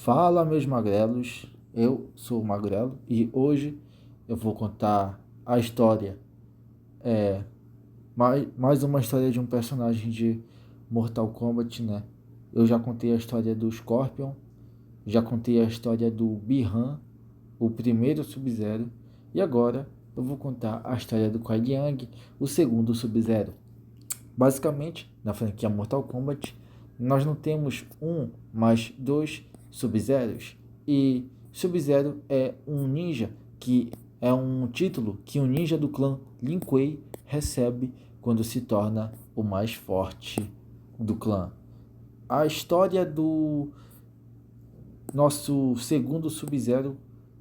Fala, meus magrelos, eu sou o Magrelo e hoje eu vou contar a história, é, mais uma história de um personagem de Mortal Kombat, né? Eu já contei a história do Scorpion, já contei a história do Bi-Han, o primeiro Sub-Zero, e agora eu vou contar a história do Kuai Liang, o segundo Sub-Zero. Basicamente, na franquia Mortal Kombat, nós não temos um, mas dois Sub-Zeros. E Sub-Zero é um ninja que é um título que um ninja do clã Lin Kuei recebe quando se torna o mais forte do clã. A história do nosso segundo Sub-Zero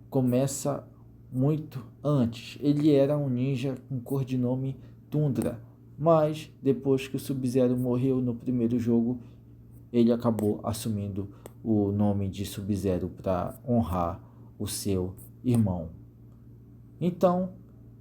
começa muito antes. Ele era um ninja com codinome Tundra, mas depois que o Sub-Zero morreu no primeiro jogo, ele acabou assumindo o nome de Sub-Zero para honrar o seu irmão. Então,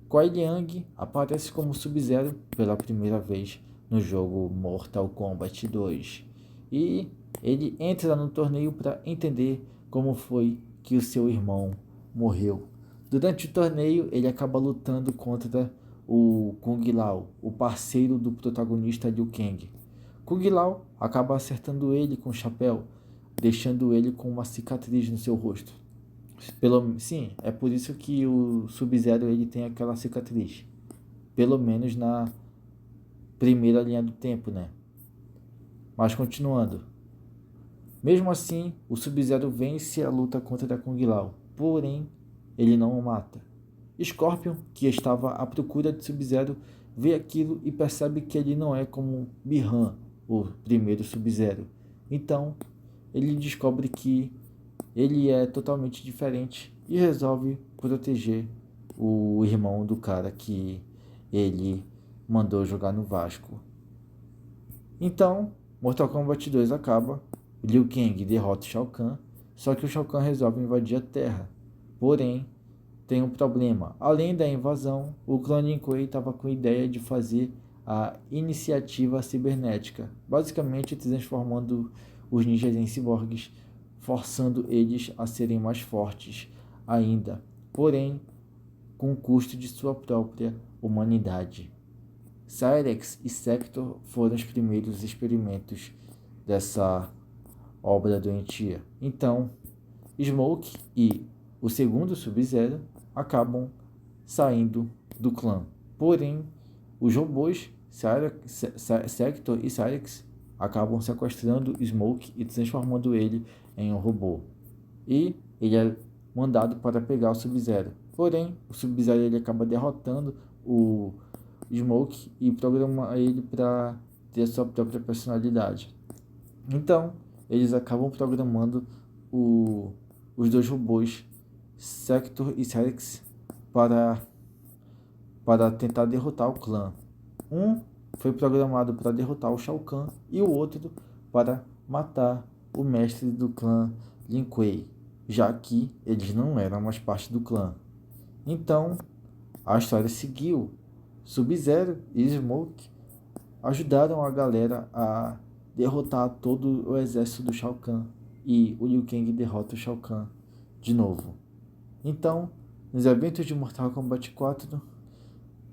Kuai Liang aparece como Sub-Zero pela primeira vez no jogo Mortal Kombat 2 e ele entra no torneio para entender como foi que o seu irmão morreu. Durante o torneio, ele acaba lutando contra o Kung Lao, o parceiro do protagonista Liu Kang. Kung Lao acaba acertando ele com o chapéu, deixando ele com uma cicatriz no seu rosto. Sim, é por isso que o Sub-Zero ele tem aquela cicatriz. Pelo menos na primeira linha do tempo, né? Mas continuando. Mesmo assim, o Sub-Zero vence a luta contra Kung Lao. Porém, ele não o mata. Scorpion, que estava à procura de Sub-Zero, vê aquilo e percebe que ele não é como Bi-Han, o primeiro Sub-Zero. Então, ele descobre que ele é totalmente diferente e resolve proteger o irmão do cara que ele mandou jogar no Vasco. Então, Mortal Kombat 2 acaba, Liu Kang derrota Shao Kahn, só que o Shao Kahn resolve invadir a Terra. Porém, tem um problema. Além da invasão, o clã Lin Kuei estava com a ideia de fazer a iniciativa cibernética, basicamente transformando os ninjas em ciborgues, forçando eles a serem mais fortes ainda, porém com o custo de sua própria humanidade. Cyrex e Sector foram os primeiros experimentos dessa obra doentia. Então, Smoke e o segundo Sub-Zero acabam saindo do clã. Porém, os robôs Sector e Cyrex acabam sequestrando Smoke e transformando ele em um robô. E ele é mandado para pegar o Sub-Zero. Porém, o Sub-Zero ele acaba derrotando o Smoke e programa ele para ter sua própria personalidade. Então, eles acabam programando os dois robôs Sector e Cyrex para, para tentar derrotar o clã. Um foi programado para derrotar o Shao Kahn e o outro para matar o mestre do clã Lin Kuei, já que eles não eram mais parte do clã. Então, a história seguiu. Sub-Zero e Smoke ajudaram a galera a derrotar todo o exército do Shao Kahn e o Liu Kang derrota o Shao Kahn de novo. Então, nos eventos de Mortal Kombat 4,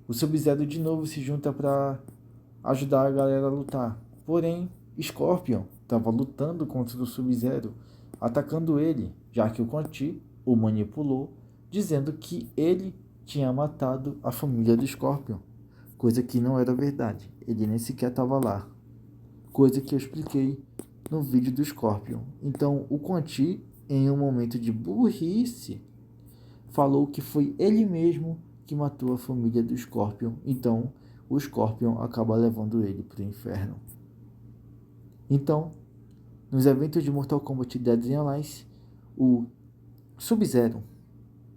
o Sub-Zero de novo se junta para ajudar a galera a lutar. Porém, Scorpion estava lutando contra o Sub-Zero, atacando ele, já que o Quan Chi o manipulou, dizendo que ele tinha matado a família do Scorpion, coisa que não era verdade, ele nem sequer estava lá, coisa que eu expliquei no vídeo do Scorpion. Então, o Quan Chi, em um momento de burrice, falou que foi ele mesmo que matou a família do Scorpion. Então, o Scorpion acaba levando ele para o inferno. Então, nos eventos de Mortal Kombat Dead or Alive, o Sub-Zero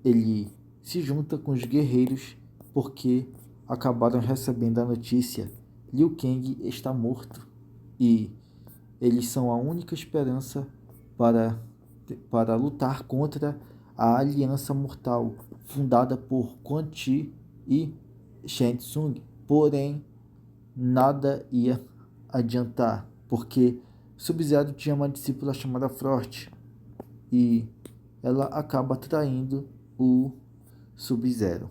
ele se junta com os guerreiros porque acabaram recebendo a notícia: Liu Kang está morto e eles são a única esperança para lutar contra a Aliança Mortal, fundada por Quan Chi e Shang Tsung. Porém, nada ia adiantar, porque Sub-Zero tinha uma discípula chamada Frost. e ela acaba traindo o Sub-Zero.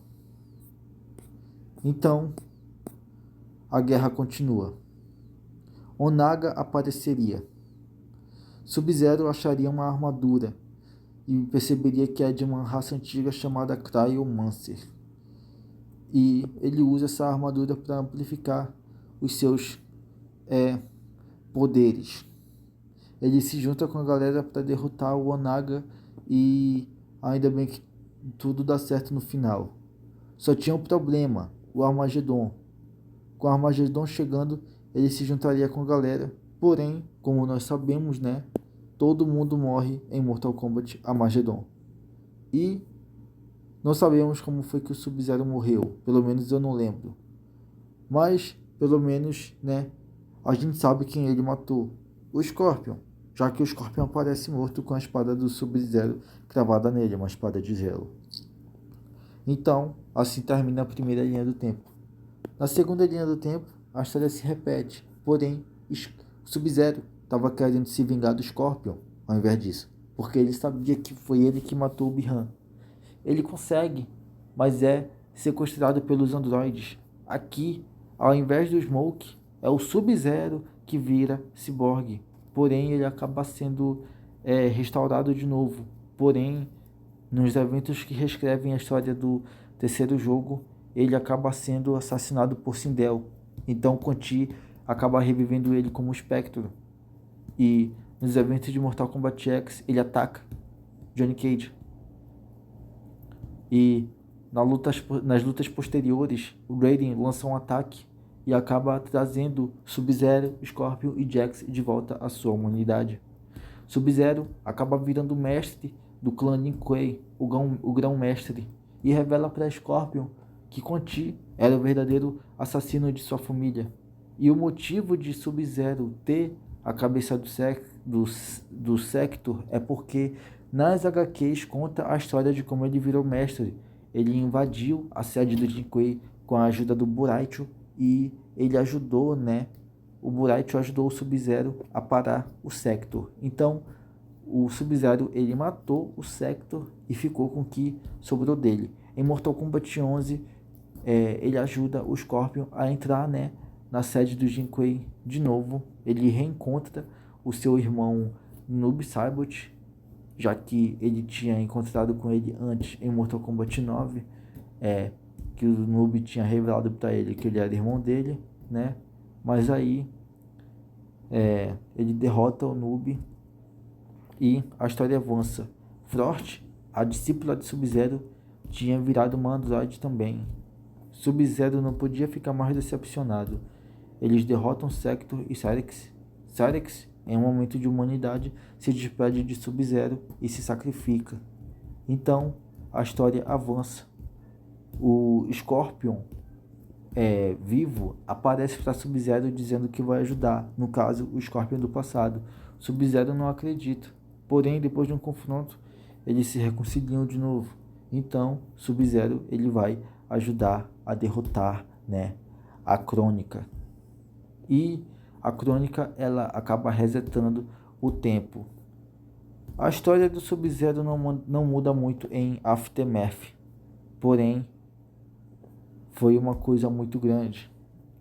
Então, a guerra continua. Onaga apareceria. Sub-Zero acharia uma armadura e perceberia que é de uma raça antiga chamada Cryomancer. E ele usa essa armadura para amplificar os seus poderes. Ele se junta com a galera para derrotar o Onaga e ainda bem que tudo dá certo no final. Só tinha um problema, o Armagedon. Com o Armagedon chegando, ele se juntaria com a galera. Porém, como nós sabemos, né, todo mundo morre em Mortal Kombat Armageddon. E não sabemos como foi que o Sub-Zero morreu, pelo menos eu não lembro. Mas, pelo menos, né, a gente sabe quem ele matou. O Scorpion, já que o Scorpion aparece morto com a espada do Sub-Zero cravada nele, uma espada de gelo. Então, assim termina a primeira linha do tempo. Na segunda linha do tempo, a história se repete, porém, o Sub-Zero estava querendo se vingar do Scorpion, ao invés disso, porque ele sabia que foi ele que matou o Bi-Han. Ele consegue, mas é sequestrado pelos androides. Aqui, ao invés do Smoke, é o Sub-Zero que vira ciborgue. Porém, ele acaba sendo restaurado de novo. Porém, nos eventos que reescrevem a história do terceiro jogo, ele acaba sendo assassinado por Sindel. Então, Conti acaba revivendo ele como Spectro. E nos eventos de Mortal Kombat X, ele ataca Johnny Cage. E nas lutas posteriores, o Raiden lança um ataque e acaba trazendo Sub-Zero, Scorpion e Jax de volta à sua humanidade. Sub-Zero acaba virando mestre do clã Lin Kuei, o grão-mestre, e revela para Scorpion que Conti era o verdadeiro assassino de sua família. E o motivo de Sub-Zero ter a cabeça do Sector é porque nas HQs conta a história de como ele virou mestre. Ele invadiu a sede do Lin Kuei com a ajuda do Buraicho e ele ajudou, né? O Buraicho ajudou o Sub-Zero a parar o Sector. Então, o Sub-Zero ele matou o Sector e ficou com o que sobrou dele. Em Mortal Kombat 11, ele ajuda o Scorpion a entrar, né, na sede do Lin Kuei de novo. Ele reencontra o seu irmão Noob Saibot, já que ele tinha encontrado com ele antes em Mortal Kombat 9, que o Noob tinha revelado para ele que ele era irmão dele, né? Mas aí ele derrota o Noob e a história avança. Frost, a discípula de Sub-Zero, tinha virado uma androide também. Sub-Zero não podia ficar mais decepcionado. Eles derrotam Sector e Cyrex. Cyrex, em um momento de humanidade, se despede de Sub-Zero e se sacrifica. Então, a história avança. O Scorpion, vivo, aparece para Sub-Zero dizendo que vai ajudar. No caso, o Scorpion do passado. Sub-Zero não acredita. Porém, depois de um confronto, eles se reconciliam de novo. Então, Sub-Zero ele vai ajudar a derrotar, né, a Crônica. E a Crônica ela acaba resetando o tempo. A história do Sub-Zero não muda muito em Aftermath, porém foi uma coisa muito grande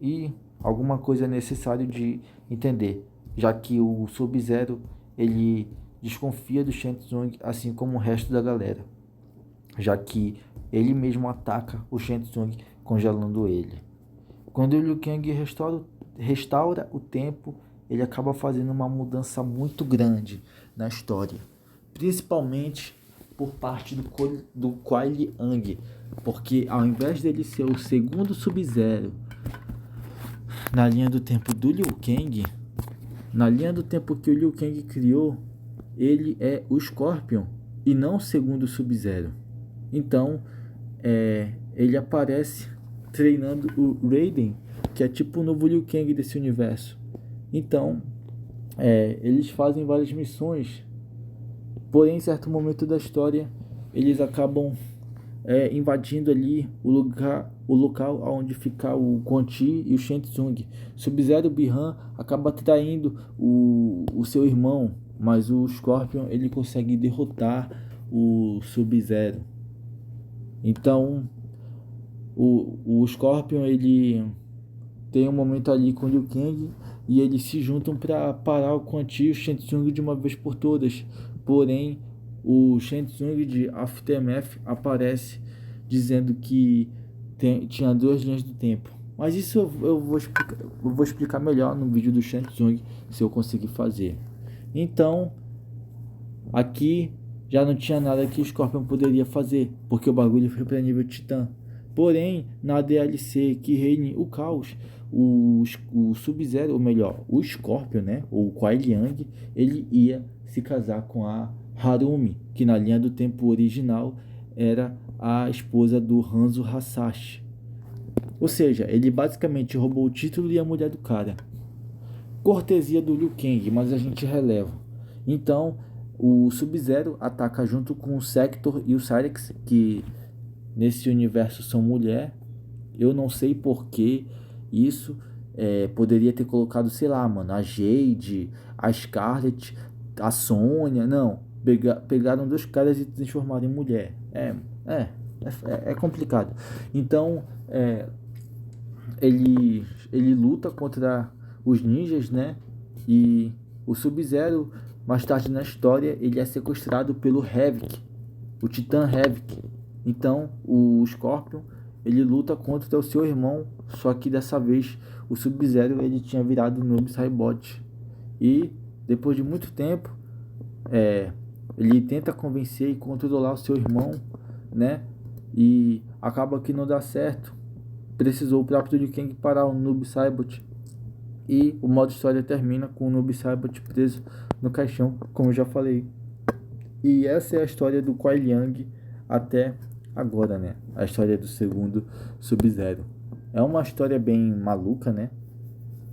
e alguma coisa é necessário de entender, já que o Sub-Zero ele desconfia do Shang Tsung assim como o resto da galera, já que ele mesmo ataca o Shang Tsung congelando ele. Quando o Liu Kang restaura o tempo, ele acaba fazendo uma mudança muito grande na história, principalmente por parte do Kuai Liang, porque ao invés dele ser o segundo Sub-Zero na linha do tempo do Liu Kang, na linha do tempo que o Liu Kang criou, ele é o Scorpion e não o segundo Sub-Zero. Então, ele aparece treinando o Raiden, que é tipo o novo Liu Kang desse universo. Então, eles fazem várias missões, porém, em certo momento da história, eles acabam invadindo ali o local onde fica o Quan Chi e o Shang Tsung. Sub-Zero Bi-Han acaba traindo o seu irmão, mas o Scorpion ele consegue derrotar o Sub-Zero. Então o Scorpion ele tem um momento ali com o Liu Kang e eles se juntam para parar o Quan Chi e o Shang Tsung de uma vez por todas. Porém, o Shang Tsung de Aftermath aparece dizendo que tinha duas linhas do tempo. Mas isso eu vou explicar melhor no vídeo do Shang Tsung, se eu conseguir fazer. Então, aqui já não tinha nada que o Scorpion poderia fazer, porque o bagulho foi para nível Titã. Porém, na DLC que reine o caos, o Sub-Zero, ou melhor, o Scorpion, né, o Kuai Liang, ele ia se casar com a Harumi, que na linha do tempo original era a esposa do Hanzo Hasashi. Ou seja, ele basicamente roubou o título e a mulher do cara. Cortesia do Liu Kang, mas a gente releva. Então, o Sub-Zero ataca junto com o Sector e o Cyrex, que nesse universo são mulher. Eu não sei porquê isso. Poderia ter colocado, sei lá, mano, a Jade, a Scarlet, a Sônia. Não, pegaram dois caras e transformaram em mulher. É complicado. Então, ele luta contra os ninjas, né? E o Sub-Zero, mais tarde na história, ele é sequestrado pelo Havik, o Titã Havik. Então, o Scorpion, ele luta contra o seu irmão, só que dessa vez o Sub-Zero ele tinha virado Noob Saibot. E depois de muito tempo, ele tenta convencer e controlar o seu irmão, né? E acaba que não dá certo. Precisou o próprio Liu Kang parar o Noob Saibot. E o modo história termina com o Noob Saibot preso no caixão, como eu já falei. E essa é a história do Kuai Liang até agora, né? A história do segundo Sub-Zero. É uma história bem maluca, né?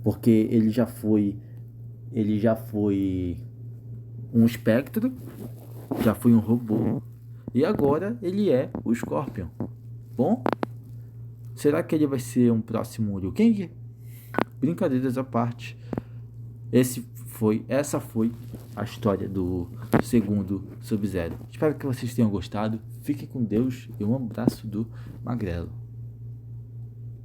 Porque ele já foi um espectro, já foi um robô, e agora ele é o Scorpion. Bom, será que ele vai ser um próximo Liu Kang? Brincadeiras à parte, essa foi a história do segundo Sub-Zero. Espero que vocês tenham gostado. Fiquem com Deus e um abraço do Magrelo.